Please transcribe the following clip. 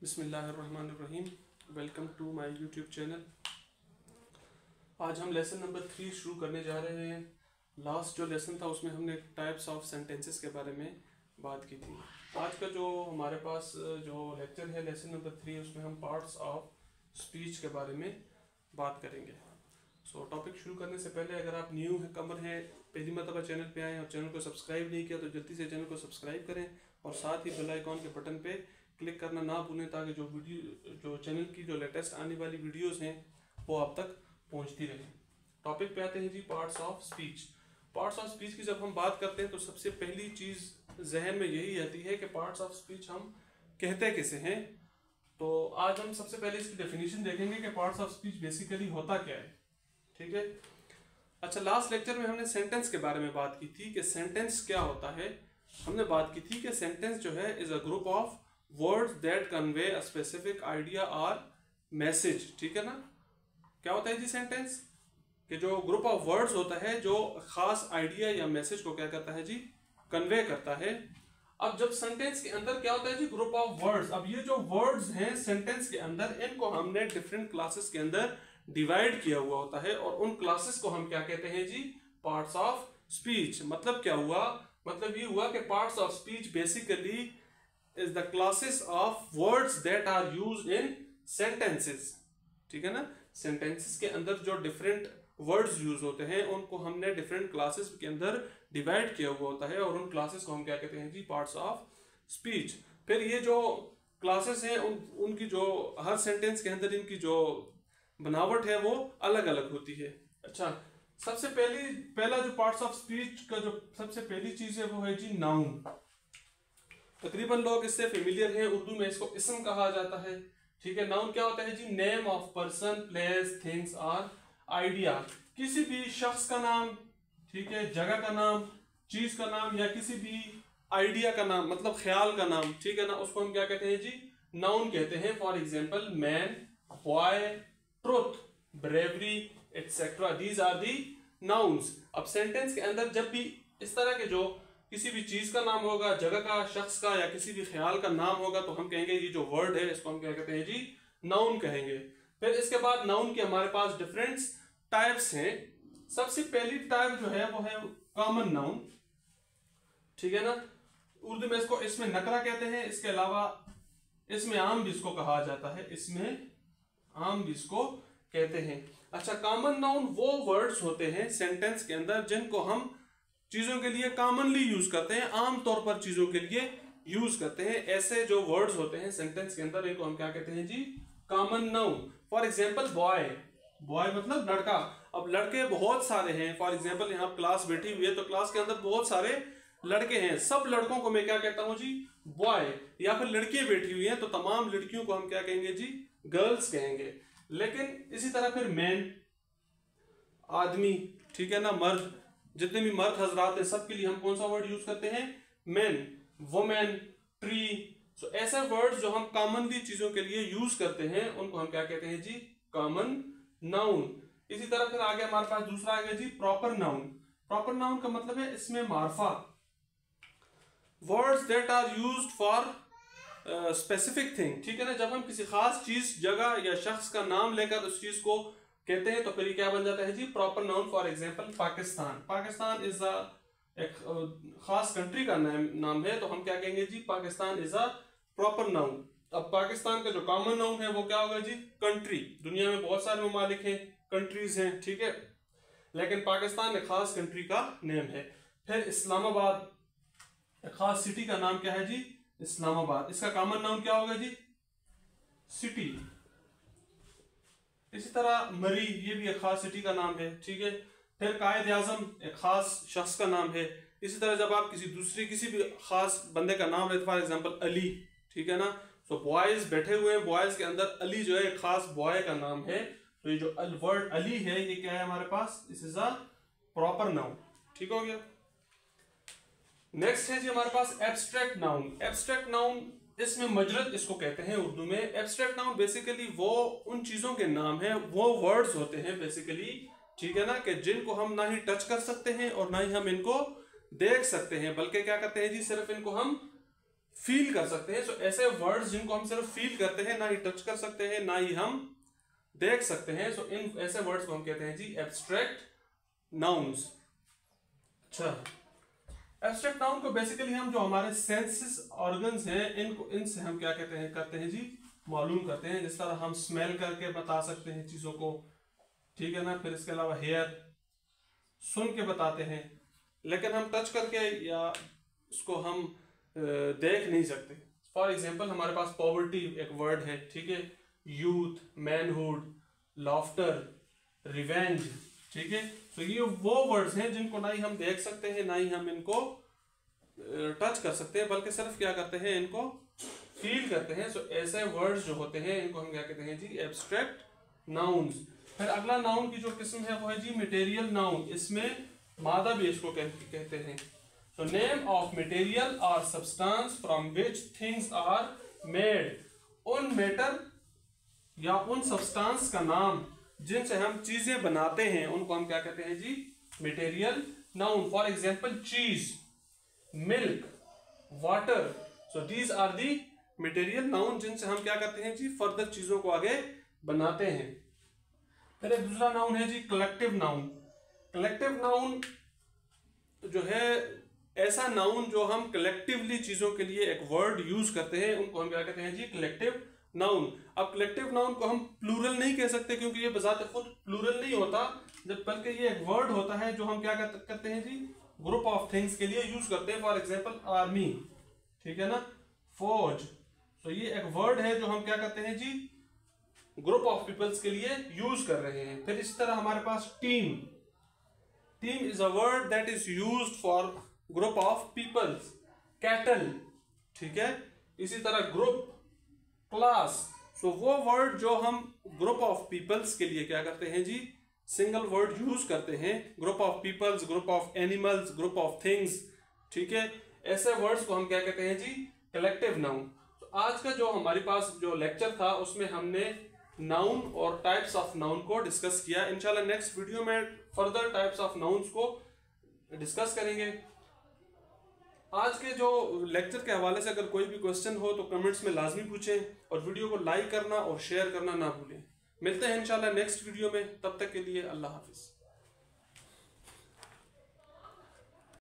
बिस्मिल्लाहिर्रहमानिर्रहीम। Welcome to my YouTube channel. आज हम लेसन नंबर 3 शुरू करने जा रहे हैं। लास्ट जो लेसन था उसमें हमने टाइप्स ऑफ सेंटेंसेस के बारे में बात की थी। आज का जो हमारे पास जो लेक्चर है लेसन नंबर 3, उसमें हम पार्ट्स ऑफ स्पीच के बारे में बात करेंगे। टॉपिक शुरू करने से पहले अगर आप न्यू है कमर हैं, पहली मरतबा चैनल पे आए और चैनल को सब्सक्राइब नहीं किया तो जल्दी से चैनल को सब्सक्राइब करें और साथ ही बेल आइकॉन के बटन पे क्लिक करना ना भूलें ताकि जो चैनल की जो लेटेस्ट आने वाली वीडियोस हैं वो आप तक पहुंचती रहें। टॉपिक पे आते हैं जी, parts of speech. Parts of speech की जब हम बात करते हैं तो सबसे पहली चीज़ जहन में यही आती है कि पार्ट्स ऑफ स्पीच हम कहते किसे हैं। तो आज हम सबसे पहले इसकी डेफिनेशन देखेंगे कि पार्ट्स ऑफ स्पीच बेसिकली होता क्या है। ठीक है। अच्छा, लास्ट लेक्चर में हमने सेंटेंस के बारे में बात की थी कि सेंटेंस क्या होता है। हमने बात की थी कि सेंटेंस जो है is a group of words that convey a specific idea और मैसेज। ठीक है ना। क्या होता है जी सेंटेंस? कि जो ग्रुप ऑफ वर्ड्स होता है जो खास आइडिया या मैसेज को क्या करता है जी, कन्वे करता है। अब जब सेंटेंस के अंदर क्या होता है जी, ग्रुप ऑफ वर्ड्स। अब ये जो वर्ड्स हैं सेंटेंस के अंदर, इनको हमने डिफरेंट क्लासेस के अंदर डिवाइड किया हुआ होता है और उन क्लासेस को हम क्या कहते हैं जी, पार्ट्स ऑफ स्पीच। मतलब क्या हुआ? मतलब ये हुआ कि parts of speech basically is the classes of words that are used in sentences. ठीक है ना। सेंटेंसेस के अंदर जो डिफरेंट वर्ड्स यूज होते हैं उनको हमने डिफरेंट क्लासेस के अंदर डिवाइड किया हुआ होता है और उन क्लासेस को हम क्या कहते हैं जी, पार्ट्स ऑफ स्पीच। फिर ये जो क्लासेस हैं उनकी जो हर सेंटेंस के अंदर इनकी जो बनावट है वो अलग अलग होती है। अच्छा, सबसे पहला जो पार्ट्स ऑफ स्पीच का जो सबसे पहली चीज है वो है जी नाउन। तकरीबन लोग इससे फेमिलियर हैं, उर्दू में इसको इस्म कहा जाता है। ठीक है। नाउन क्या होता है जी? Name of person, place, things और आइडिया। किसी भी शख्स का नाम, ठीक है, जगह का नाम, चीज का नाम या किसी भी आइडिया का नाम, मतलब ख्याल का नाम, ठीक है ना, उसको हम क्या कहते हैं जी, नाउन कहते हैं। For example man, boy, truth, bravery etcetera, these are the nouns. अब सेंटेंस के अंदर जब भी इस तरह के जो किसी भी चीज का नाम होगा, जगह का, शख्स का या किसी भी ख्याल का नाम होगा तो हम कहेंगे ये जो वर्ड है इसको हम क्या कहते हैं जी, नाउन कहेंगे। फिर इसके बाद नाउन के हमारे पास डिफरेंट टाइप्स हैं। सबसे पहली टाइप जो है वो है कॉमन नाउन। ठीक है ना। उर्दू में इसमें नकरा कहते हैं। इसके अलावा इसमें आम भी इसको कहा जाता है, इसमें आम भी इसको कहते हैं। अच्छा, कॉमन नाउन वो वर्ड्स होते हैं सेंटेंस के अंदर जिनको हम चीजों के लिए कॉमनली यूज करते हैं, आम तौर पर चीजों के लिए यूज करते हैं। ऐसे जो वर्ड्स होते हैं सेंटेंस के अंदर इनको हम क्या कहते हैं जी, common noun. For example boy, boy मतलब लड़का। अब लड़के बहुत सारे हैं। फॉर एग्जाम्पल यहाँ क्लास बैठी हुई है तो क्लास के अंदर बहुत सारे लड़के हैं। सब लड़कों को मैं क्या कहता हूं जी, बॉय। या फिर लड़कियां बैठी हुई हैं तो तमाम लड़कियों को हम क्या कहेंगे जी, गर्ल्स कहेंगे। लेकिन इसी तरह फिर मैन, आदमी, ठीक है ना, मर्द, जितने भी मर्द हजरात हैं सबके लिए हम कौन सा वर्ड यूज करते हैं, मैन, वुमेन, ट्री। सो ऐसे वर्ड्स जो हम कॉमनली चीजों के लिए यूज करते हैं उनको हम क्या कहते हैं जी, कॉमन नाउन। इसी तरह फिर आगे हमारे पास दूसरा आ गया जी प्रॉपर नाउन। प्रॉपर नाउन का मतलब है इसमें मार्फा, words that are used for specific thing. ठीक है ना। जब हम किसी खास चीज, जगह या शख्स का नाम लेकर उस चीज को कहते हैं तो फिर क्या बन जाता है जी, proper noun. For example Pakistan, Pakistan is एक खास कंट्री का नाम है तो हम क्या कहेंगे जी, Pakistan is a proper noun. अब पाकिस्तान का जो कॉमन नाउन है वो क्या होगा जी, कंट्री। दुनिया में बहुत सारे ममालिक हैं, कंट्रीज हैं, ठीक है, लेकिन पाकिस्तान एक खास कंट्री का नेम है। फिर इस्लामाबाद, एक खास सिटी का नाम क्या है जी, इस्लामाबाद। इसका कॉमन नाउन क्या होगा जी, सिटी। इसी तरह मरी, ये भी एक खास सिटी का नाम है, ठीक है। फिर कायद आजम एक खास शख्स का नाम है। इसी तरह जब आप किसी भी खास बंदे का नाम लेते, फॉर एग्जांपल अली, ठीक है ना। सो बॉयज बैठे हुए हैं, बॉयज के अंदर अली जो है एक खास बॉय का नाम है। तो ये जो वर्ड अली है ये क्या है हमारे पास, this is a proper noun. ठीक हो गया। नेक्स्ट है जी हमारे पास एब्स्ट्रैक्ट नाउन। एब्स्ट्रैक्ट नाउन, इसमें मजरद इसको कहते हैं उर्दू में। एब्स्ट्रैक्ट नाउन बेसिकली वो उन चीजों के नाम है, वो वर्ड्स होते हैं बेसिकली, ठीक है ना, कि जिनको हम ना ही टच कर सकते हैं और ना ही हम इनको देख सकते हैं, बल्कि क्या करते हैं जी, सिर्फ इनको हम फील कर सकते हैं। सो ऐसे वर्ड्स जिनको हम सिर्फ फील करते हैं, ना ही टच कर सकते हैं, ना ही हम देख सकते हैं, सो इन ऐसे वर्ड्स को हम कहते हैं जी एब्स्ट्रैक्ट नाउन्स। अच्छा, एब्स्ट्रैक्ट नाउन को बेसिकली हम जो हमारे सेंसेस ऑर्गन्स हैं इनको, इनसे हम क्या कहते हैं, करते हैं जी मालूम करते हैं। जिस तरह हम स्मेल करके बता सकते हैं चीजों को, ठीक है ना। फिर इसके अलावा हेयर, सुन के बताते हैं, लेकिन हम टच करके या उसको हम देख नहीं सकते। फॉर एग्जाम्पल हमारे पास पॉवर्टी एक वर्ड है, ठीक है, यूथ, मैनहुड, लॉफ्टर, रिवेंज, ठीक है। तो ये वो वर्ड्स हैं जिनको ना ही हम देख सकते हैं, ना ही हम इनको टच कर सकते हैं, बल्कि सिर्फ क्या करते हैं, इनको फील करते हैं। सो ऐसे वर्ड्स जो होते हैं इनको हम क्या कहते हैं जी एब्स्ट्रैक्ट नाउन्स। फिर अगला नाउन की जो किस्म है वो है जी मटेरियल नाउन। इसमें मादा भी इसको कहते हैं। So name of material or substance from which things are made। उन मैटर या उन सब्सटेंस का नाम जिनसे हम चीजें बनाते हैं उनको हम क्या कहते हैं जी material noun. For example cheese, milk, water, so these are the material noun जिनसे हम क्या करते हैं जी फर्दर चीजों को आगे बनाते हैं। फिर एक दूसरा नाउन है जी कलेक्टिव नाउन। कलेक्टिव नाउन जो है ऐसा नाउन जो हम कलेक्टिवली चीजों के लिए एक वर्ड यूज करते हैं, उनको हम क्या कहते हैं जी कलेक्टिव नाउन। अब कलेक्टिव नाउन को हम प्लूरल नहीं कह सकते क्योंकि ये बजाते खुद प्लूरल नहीं होता, जब बल्कि ये एक वर्ड होता है जो हम क्या करते हैं जी ग्रुप ऑफ थिंग्स के लिए यूज करते हैं। फॉर एग्जांपल आर्मी, ठीक है ना, फौज, तो ये एक वर्ड है जो हम क्या करते हैं जी ग्रुप ऑफ पीपल्स के लिए यूज कर रहे हैं। फिर इसी तरह हमारे पास team, team is a word that is used for group of peoples. Cattle, ठीक है, इसी तरह ग्रुप, क्लास, सो वो वर्ड जो हम ग्रुप ऑफ पीपल्स के लिए क्या करते हैं जी सिंगल वर्ड यूज करते हैं। Group of peoples, group of animals, group of things, ठीक है, ऐसे वर्ड्स को हम क्या कहते हैं जी कलेक्टिव नाउन। तो आज का जो हमारे पास जो लेक्चर था उसमें हमने नाउन और टाइप्स ऑफ नाउन को डिस्कस किया। इंशाल्लाह नेक्स्ट वीडियो में फर्दर टाइप्स ऑफ नाउन्स को डिस्कस करेंगे। आज के जो लेक्चर के हवाले से अगर कोई भी क्वेश्चन हो तो कमेंट्स में लाजमी पूछें और वीडियो को लाइक करना और शेयर करना ना भूलें। मिलते हैं इंशाल्लाह नेक्स्ट वीडियो में, तब तक के लिए अल्लाह हाफिज।